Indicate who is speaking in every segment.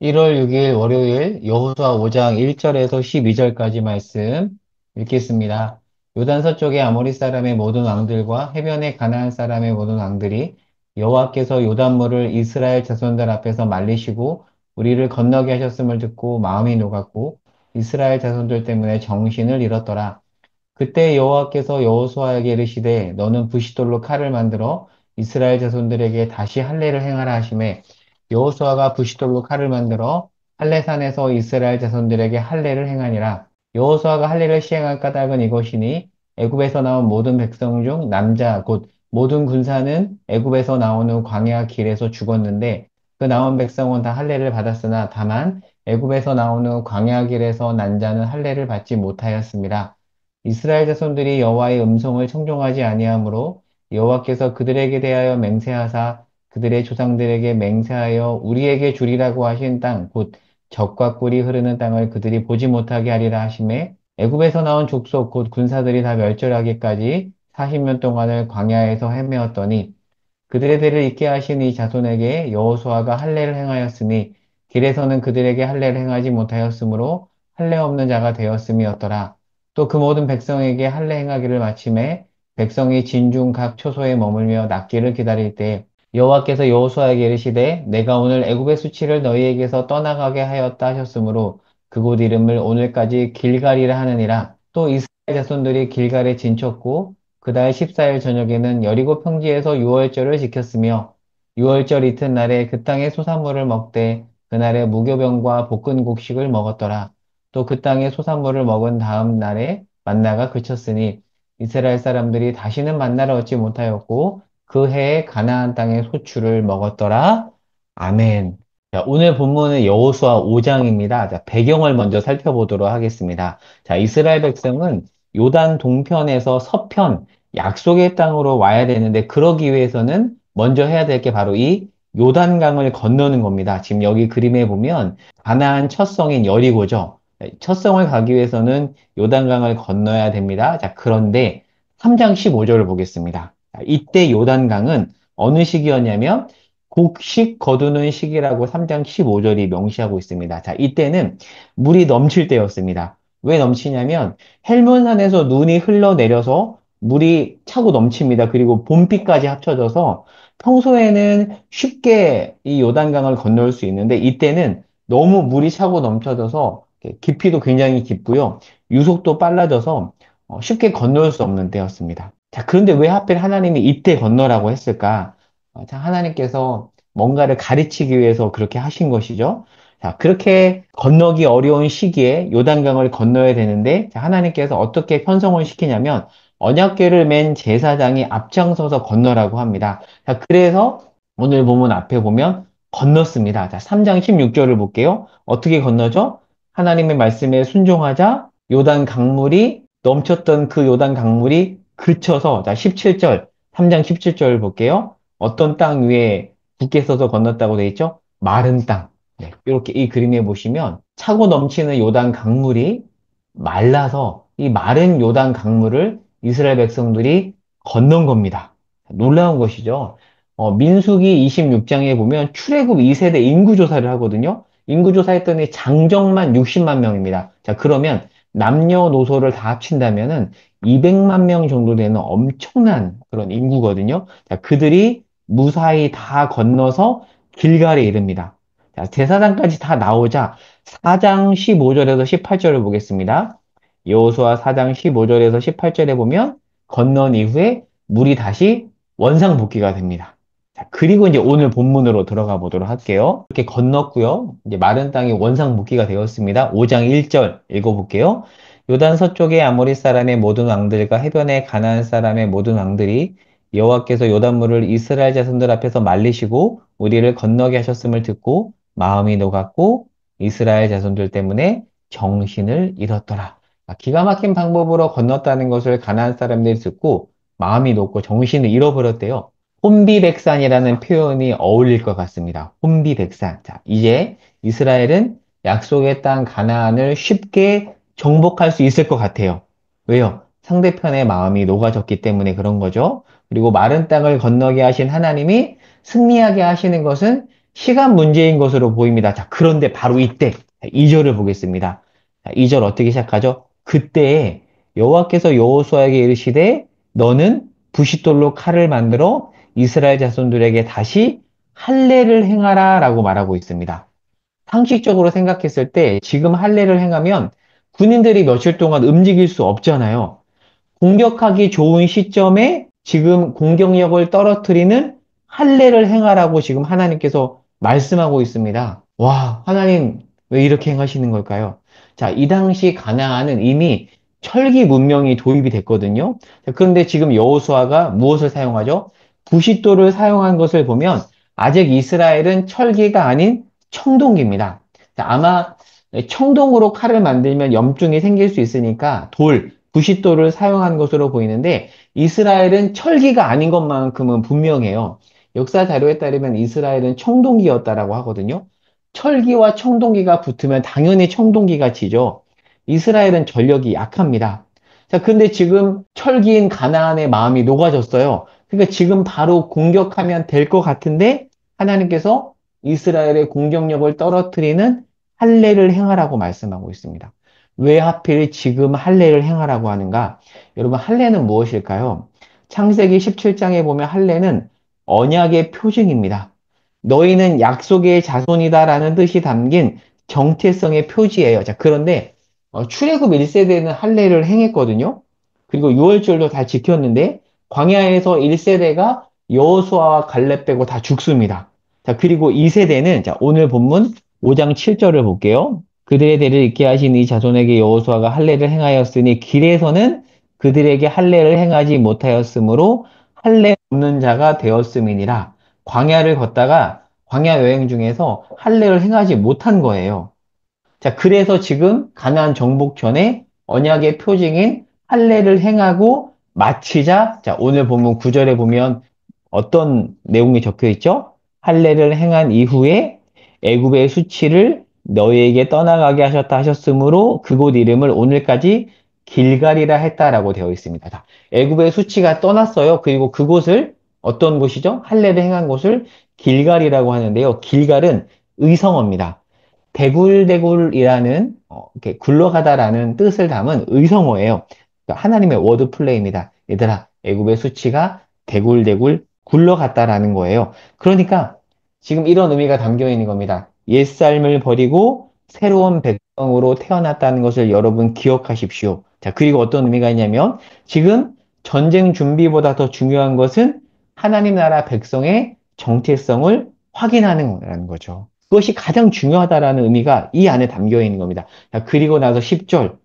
Speaker 1: 1월 6일 월요일 여호수아 5장 1절에서 12절까지 말씀 읽겠습니다. 요단 서쪽의 아모리 사람의 모든 왕들과 해변의 가나안 사람의 모든 왕들이 여호와께서 요단물을 이스라엘 자손들 앞에서 말리시고 우리를 건너게 하셨음을 듣고 마음이 녹았고 이스라엘 자손들 때문에 정신을 잃었더라. 그때 여호와께서 여호수아에게 이르시되 너는 부싯돌로 칼을 만들어 이스라엘 자손들에게 다시 할례를 행하라 하시매 여호수아가 부싯돌로 칼을 만들어 할례산에서 이스라엘 자손들에게 할례를 행하니라. 여호수아가 할례를 시행할 까닭은 이것이니 애굽에서 나온 모든 백성 중 남자 곧 모든 군사는 애굽에서 나온 후 광야 길에서 죽었는데 그 나온 백성은 다 할례를 받았으나 다만 애굽에서 나온 후 광야 길에서 난 자는 할례를 받지 못하였습니다. 이스라엘 자손들이 여호와의 음성을 청종하지 아니하므로 여호와께서 그들에게 대하여 맹세하사 그들의 조상들에게 맹세하여 우리에게 주리라고 하신 땅, 곧 젖과 꿀이 흐르는 땅을 그들이 보지 못하게 하리라 하시매 애굽에서 나온 족속 곧 군사들이 다 멸절하기까지 40년 동안을 광야에서 헤매었더니 그들의 대를 잇게 하신 이 자손에게 여호수아가 할례를 행하였으니 길에서는 그들에게 할례를 행하지 못하였으므로 할례 없는 자가 되었음이었더라. 또 그 모든 백성에게 할례 행하기를 마침에 백성이 진중 각 초소에 머물며 낫기를 기다릴 때 여호와께서 여호수아에게 이르시되 내가 오늘 애굽의 수치를 너희에게서 떠나가게 하였다 하셨으므로 그곳 이름을 오늘까지 길갈이라 하느니라. 또 이스라엘 자손들이 길갈에 진쳤고 그달 14일 저녁에는 여리고 평지에서 유월절을 지켰으며 유월절 이튿날에 그 땅의 소산물을 먹되 그날에 무교병과 볶은 곡식을 먹었더라. 또 그 땅의 소산물을 먹은 다음 날에 만나가 그쳤으니 이스라엘 사람들이 다시는 만나를 얻지 못하였고 그 해에 가나안 땅의 소출을 먹었더라. 아멘. 자, 오늘 본문은 여호수아 5장입니다. 자, 배경을 먼저 살펴보도록 하겠습니다. 자, 이스라엘 백성은 요단 동편에서 서편 약속의 땅으로 와야 되는데 그러기 위해서는 먼저 해야 될 게 바로 이 요단강을 건너는 겁니다. 지금 여기 그림에 보면 가나안 첫 성인 여리고죠. 첫 성을 가기 위해서는 요단강을 건너야 됩니다. 자, 그런데 3장 15절을 보겠습니다. 자, 이때 요단강은 어느 시기였냐면 곡식 거두는 시기라고 3장 15절이 명시하고 있습니다. 자, 이때는 물이 넘칠 때였습니다. 왜 넘치냐면 헬몬산에서 눈이 흘러내려서 물이 차고 넘칩니다. 그리고 봄비까지 합쳐져서 평소에는 쉽게 이 요단강을 건널 수 있는데 이때는 너무 물이 차고 넘쳐져서 깊이도 굉장히 깊고요. 유속도 빨라져서 쉽게 건널 수 없는 때였습니다. 자, 그런데 왜 하필 하나님이 이때 건너라고 했을까? 자, 하나님께서 뭔가를 가르치기 위해서 그렇게 하신 것이죠. 자, 그렇게 건너기 어려운 시기에 요단강을 건너야 되는데, 자, 하나님께서 어떻게 편성을 시키냐면, 언약궤를 맨 제사장이 앞장서서 건너라고 합니다. 자, 그래서 오늘 본문 앞에 보면 건넜습니다. 자, 3장 16절을 볼게요. 어떻게 건너죠? 하나님의 말씀에 순종하자 요단 강물이 넘쳤던 그 요단 강물이 그쳐서 자, 17절, 3장 17절을 볼게요. 어떤 땅 위에 굳게 서서 건넜다고 되어 있죠? 마른 땅. 네, 이렇게 이 그림에 보시면 차고 넘치는 요단 강물이 말라서 이 마른 요단 강물을 이스라엘 백성들이 건넌 겁니다. 놀라운 것이죠. 민수기 26장에 보면 출애굽 2세대 인구조사를 하거든요. 인구조사했더니 장정만 60만 명입니다. 자, 그러면 남녀노소를 다 합친다면은 200만 명 정도 되는 엄청난 그런 인구거든요. 자, 그들이 무사히 다 건너서 길갈에 이릅니다. 자, 제사장까지 다 나오자 4장 15절에서 18절을 보겠습니다. 여호수아 4장 15절에서 18절에 보면 건넌 이후에 물이 다시 원상복귀가 됩니다. 자, 그리고 이제 오늘 본문으로 들어가 보도록 할게요. 이렇게 건넜고요. 이제 마른 땅이 원상복귀가 되었습니다. 5장 1절 읽어볼게요. 요단 서쪽의 아모리 사람의 모든 왕들과 해변의 가나안 사람의 모든 왕들이 여호와께서 요단물을 이스라엘 자손들 앞에서 말리시고 우리를 건너게 하셨음을 듣고 마음이 녹았고 이스라엘 자손들 때문에 정신을 잃었더라. 기가 막힌 방법으로 건넜다는 것을 가나안 사람들이 듣고 마음이 녹고 정신을 잃어버렸대요. 혼비백산이라는 표현이 어울릴 것 같습니다. 혼비백산. 자, 이제 이스라엘은 약속의 땅 가나안을 쉽게 정복할 수 있을 것 같아요. 왜요? 상대편의 마음이 녹아졌기 때문에 그런 거죠. 그리고 마른 땅을 건너게 하신 하나님이 승리하게 하시는 것은 시간 문제인 것으로 보입니다. 자, 그런데 바로 이때 2절을 보겠습니다. 자, 2절 어떻게 시작하죠? 그때에 여호와께서 여호수아에게 이르시되 너는 부싯돌로 칼을 만들어 이스라엘 자손들에게 다시 할례를 행하라 라고 말하고 있습니다. 상식적으로 생각했을 때 지금 할례를 행하면 군인들이 며칠 동안 움직일 수 없잖아요. 공격하기 좋은 시점에 지금 공격력을 떨어뜨리는 할례를 행하라고 지금 하나님께서 말씀하고 있습니다. 와, 하나님 왜 이렇게 행하시는 걸까요? 자, 이 당시 가나안은 이미 철기 문명이 도입이 됐거든요. 자, 그런데 지금 여호수아가 무엇을 사용하죠? 부싯돌을 사용한 것을 보면 아직 이스라엘은 철기가 아닌 청동기입니다. 자, 아마 청동으로 칼을 만들면 염증이 생길 수 있으니까 부싯돌을 사용한 것으로 보이는데 이스라엘은 철기가 아닌 것만큼은 분명해요. 역사 자료에 따르면 이스라엘은 청동기였다라고 하거든요. 철기와 청동기가 붙으면 당연히 청동기가 지죠. 이스라엘은 전력이 약합니다. 자, 근데 지금 철기인 가나안의 마음이 녹아졌어요. 그러니까 지금 바로 공격하면 될 것 같은데 하나님께서 이스라엘의 공격력을 떨어뜨리는 할례를 행하라고 말씀하고 있습니다. 왜 하필 지금 할례를 행하라고 하는가? 여러분, 할례는 무엇일까요? 창세기 17장에 보면 할례는 언약의 표징입니다. 너희는 약속의 자손이다라는 뜻이 담긴 정체성의 표지예요. 자, 그런데 출애굽 1세대는 할례를 행했거든요. 그리고 유월절도 다 지켰는데 광야에서 1세대가 여호수아와 갈렙 빼고 다 죽습니다. 자, 그리고 2세대는 자, 오늘 본문 5장 7절을 볼게요. 그들의 대를 잇게 하신 이 자손에게 여호수아가 할례를 행하였으니 길에서는 그들에게 할례를 행하지 못하였으므로 할례 없는 자가 되었음이니라. 광야를 걷다가 광야 여행 중에서 할례를 행하지 못한 거예요. 자, 그래서 지금 가나안 정복 전에 언약의 표징인 할례를 행하고 마치자. 자, 오늘 본문 9절에 보면 어떤 내용이 적혀 있죠? 할례를 행한 이후에 애굽의 수치를 너희에게 떠나가게 하셨다 하셨으므로 그곳 이름을 오늘까지 길갈이라 했다라고 되어 있습니다. 자, 애굽의 수치가 떠났어요. 그리고 그곳을 어떤 곳이죠? 할례를 행한 곳을 길갈이라고 하는데요. 길갈은 의성어입니다. 대굴대굴이라는 이렇게 굴러가다라는 뜻을 담은 의성어예요. 그러니까 하나님의 워드 플레이입니다. 얘들아, 애굽의 수치가 대굴대굴 굴러갔다라는 거예요. 그러니까 지금 이런 의미가 담겨 있는 겁니다. 옛삶을 버리고 새로운 백성으로 태어났다는 것을 여러분 기억하십시오. 자, 그리고 어떤 의미가 있냐면 지금 전쟁 준비보다 더 중요한 것은 하나님 나라 백성의 정체성을 확인하는 거라는 거죠. 그것이 가장 중요하다라는 의미가 이 안에 담겨 있는 겁니다. 자, 그리고 나서 10절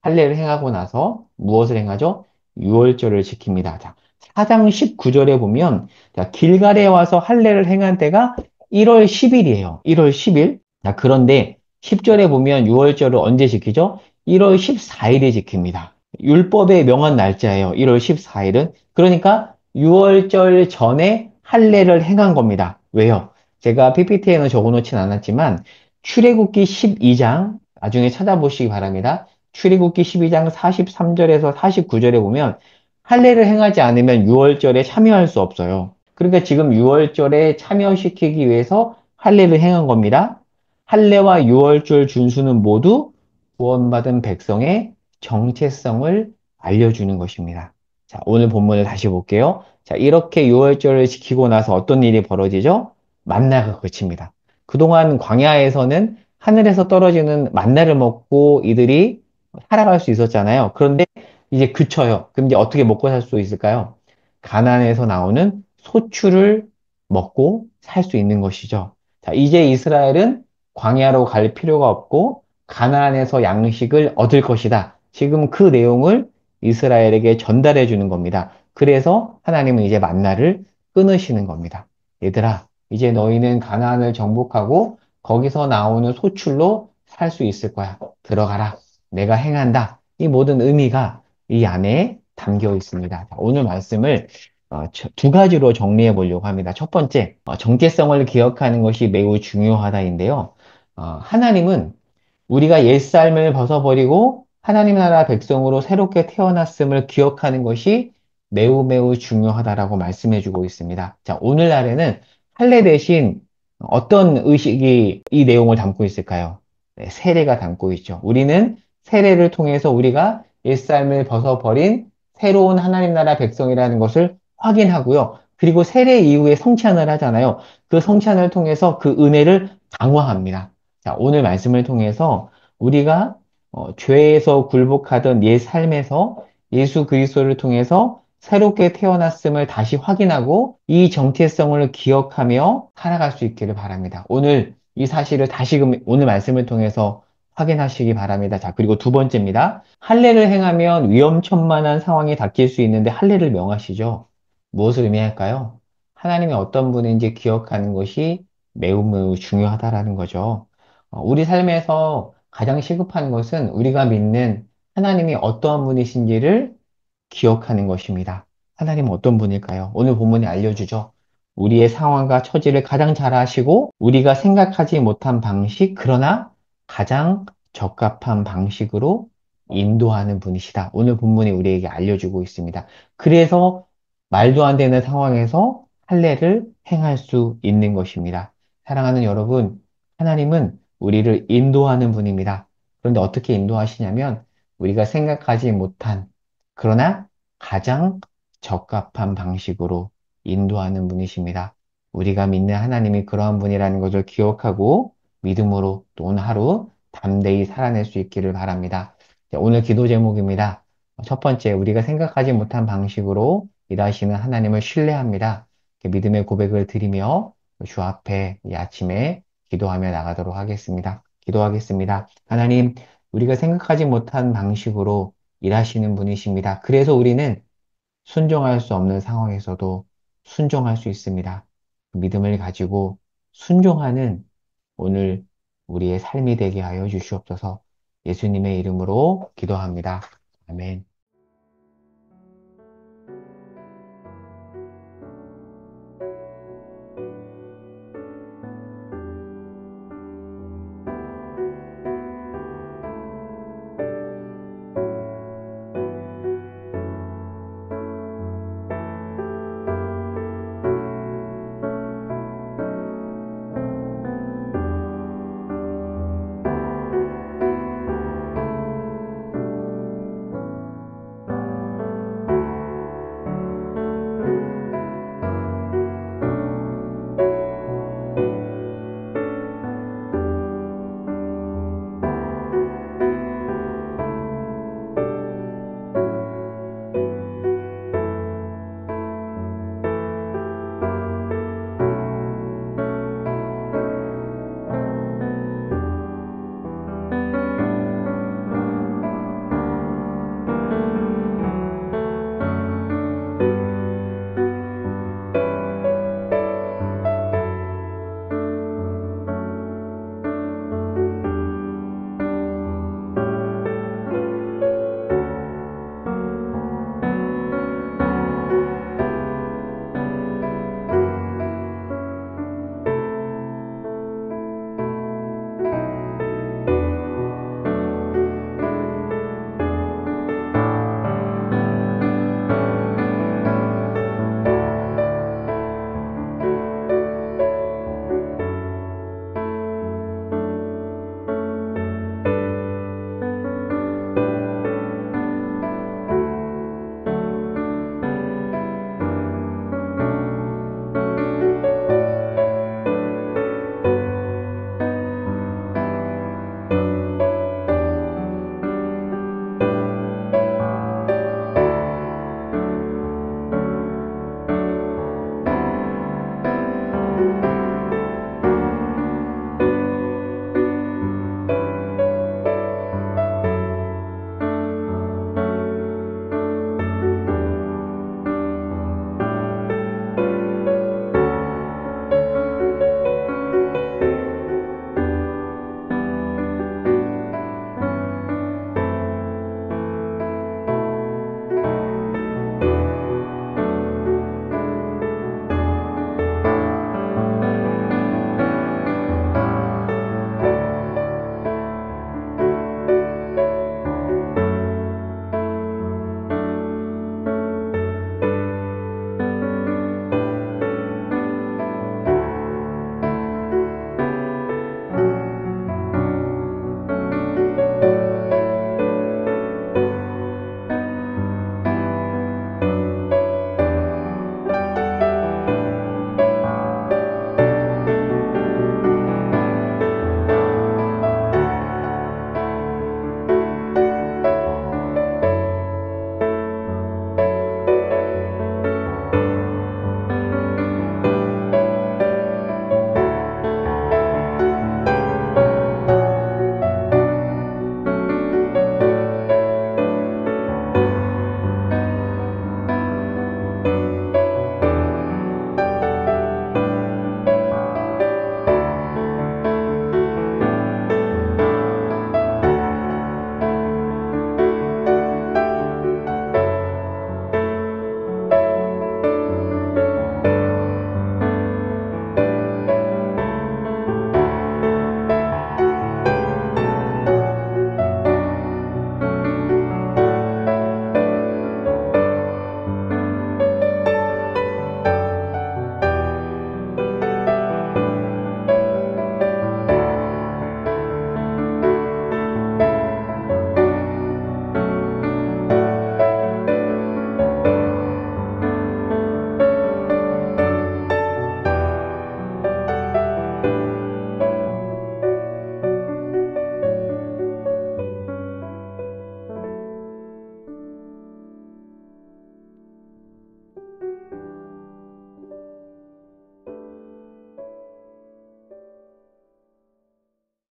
Speaker 1: 할례를 행하고 나서 무엇을 행하죠? 유월절을 지킵니다. 자, 4장 19절에 보면 자, 길갈에 와서 할례를 행한 때가 1월 10일이에요. 1월 10일. 자, 그런데 10절에 보면 유월절을 언제 지키죠? 1월 14일에 지킵니다. 율법에 명한 날짜예요. 1월 14일은. 그러니까 유월절 전에 할례를 행한 겁니다. 왜요? 제가 PPT에는 적어놓진 않았지만 출애굽기 12장 나중에 찾아보시기 바랍니다. 출애굽기 12장 43절에서 49절에 보면 할례를 행하지 않으면 유월절에 참여할 수 없어요. 그러니까 지금 유월절에 참여시키기 위해서 할례를 행한 겁니다. 할례와 유월절 준수는 모두 구원받은 백성의 정체성을 알려주는 것입니다. 자, 오늘 본문을 다시 볼게요. 자, 이렇게 유월절을 지키고 나서 어떤 일이 벌어지죠? 만나가 그칩니다. 그동안 광야에서는 하늘에서 떨어지는 만나를 먹고 이들이 살아갈 수 있었잖아요. 그런데 이제 그쳐요. 그럼 이제 어떻게 먹고 살 수 있을까요? 가나안에서 나오는 소출을 먹고 살 수 있는 것이죠. 자, 이제 이스라엘은 광야로 갈 필요가 없고 가나안에서 양식을 얻을 것이다. 지금 그 내용을 이스라엘에게 전달해 주는 겁니다. 그래서 하나님은 이제 만나를 끊으시는 겁니다. 얘들아, 이제 너희는 가나안을 정복하고 거기서 나오는 소출로 살 수 있을 거야. 들어가라. 내가 행한다. 이 모든 의미가 이 안에 담겨 있습니다. 오늘 말씀을 두 가지로 정리해 보려고 합니다. 첫 번째, 정체성을 기억하는 것이 매우 중요하다인데요. 하나님은 우리가 옛삶을 벗어버리고 하나님 나라 백성으로 새롭게 태어났음을 기억하는 것이 매우 매우 중요하다라고 말씀해 주고 있습니다. 자, 오늘날에는 할례 대신 어떤 의식이 이 내용을 담고 있을까요? 네, 세례가 담고 있죠. 우리는 세례를 통해서 우리가 옛삶을 벗어버린 새로운 하나님 나라 백성이라는 것을 확인하고요. 그리고 세례 이후에 성찬을 하잖아요. 그 성찬을 통해서 그 은혜를 강화합니다. 자, 오늘 말씀을 통해서 우리가 죄에서 굴복하던 옛 삶에서 예수 그리스도를 통해서 새롭게 태어났음을 다시 확인하고 이 정체성을 기억하며 살아갈 수 있기를 바랍니다. 오늘 이 사실을 다시금 오늘 말씀을 통해서 확인하시기 바랍니다. 자, 그리고 두 번째입니다. 할례를 행하면 위험천만한 상황이 닥칠 수 있는데 할례를 명하시죠. 무엇을 의미할까요? 하나님이 어떤 분인지 기억하는 것이 매우 매우 중요하다라는 거죠. 우리 삶에서 가장 시급한 것은 우리가 믿는 하나님이 어떠한 분이신지를 기억하는 것입니다. 하나님은 어떤 분일까요? 오늘 본문이 알려주죠. 우리의 상황과 처지를 가장 잘 아시고 우리가 생각하지 못한 방식, 그러나 가장 적합한 방식으로 인도하는 분이시다. 오늘 본문이 우리에게 알려주고 있습니다. 그래서 말도 안 되는 상황에서 할례를 행할 수 있는 것입니다. 사랑하는 여러분, 하나님은 우리를 인도하는 분입니다. 그런데 어떻게 인도하시냐면 우리가 생각하지 못한 그러나 가장 적합한 방식으로 인도하는 분이십니다. 우리가 믿는 하나님이 그러한 분이라는 것을 기억하고 믿음으로 또 오늘 하루 담대히 살아낼 수 있기를 바랍니다. 자, 오늘 기도 제목입니다. 첫 번째, 우리가 생각하지 못한 방식으로 일하시는 하나님을 신뢰합니다. 믿음의 고백을 드리며 주 앞에 이 아침에 기도하며 나가도록 하겠습니다. 기도하겠습니다. 하나님, 우리가 생각하지 못한 방식으로 일하시는 분이십니다. 그래서 우리는 순종할 수 없는 상황에서도 순종할 수 있습니다. 믿음을 가지고 순종하는 오늘 우리의 삶이 되게 하여 주시옵소서. 예수님의 이름으로 기도합니다. 아멘.